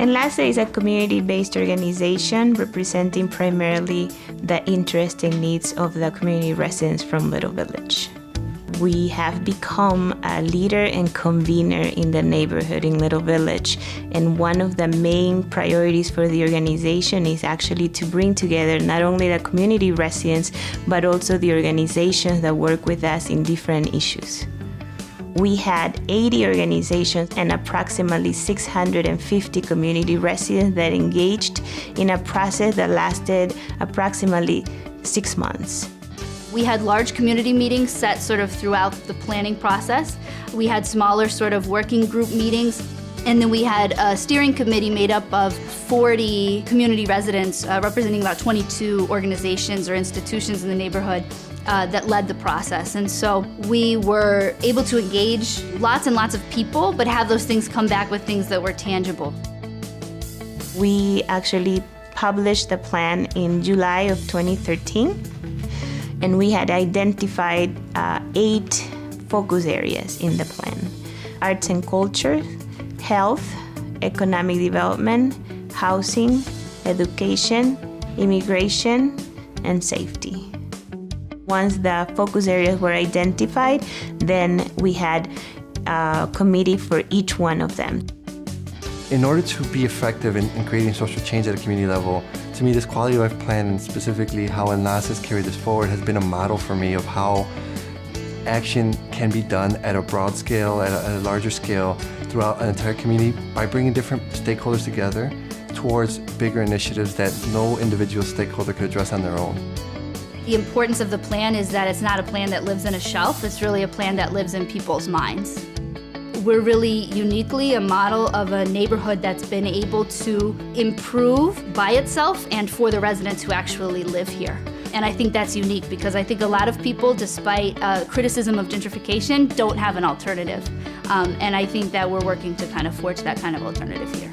Enlace is a community-based organization representing primarily the interests and needs of the community residents from Little Village. We have become a leader and convener in the neighborhood in Little Village, and one of the main priorities for the organization is actually to bring together not only the community residents, but also the organizations that work with us in different issues. We had 80 organizations and approximately 650 community residents that engaged in a process that lasted approximately 6 months. We had large community meetings set sort of throughout the planning process. We had smaller sort of working group meetings. And then we had a steering committee made up of 40 community residents representing about 22 organizations or institutions in the neighborhood that led the process. And so we were able to engage lots and lots of people, but have those things come back with things that were tangible. We actually published the plan in July of 2013, and we had identified 8 focus areas in the plan: arts and culture, health, economic development, housing, education, immigration, and safety. Once the focus areas were identified, then we had a committee for each one of them. In order to be effective in creating social change at a community level, to me this quality of life plan, and specifically how Enlace has carried this forward, has been a model for me of how action can be done at a broad scale, at a larger scale, throughout an entire community by bringing different stakeholders together towards bigger initiatives that no individual stakeholder could address on their own. The importance of the plan is that it's not a plan that lives in a shelf, it's really a plan that lives in people's minds. We're really uniquely a model of a neighborhood that's been able to improve by itself and for the residents who actually live here. And I think that's unique because I think a lot of people, despite criticism of gentrification, don't have an alternative. And I think that we're working to kind of forge that kind of alternative here.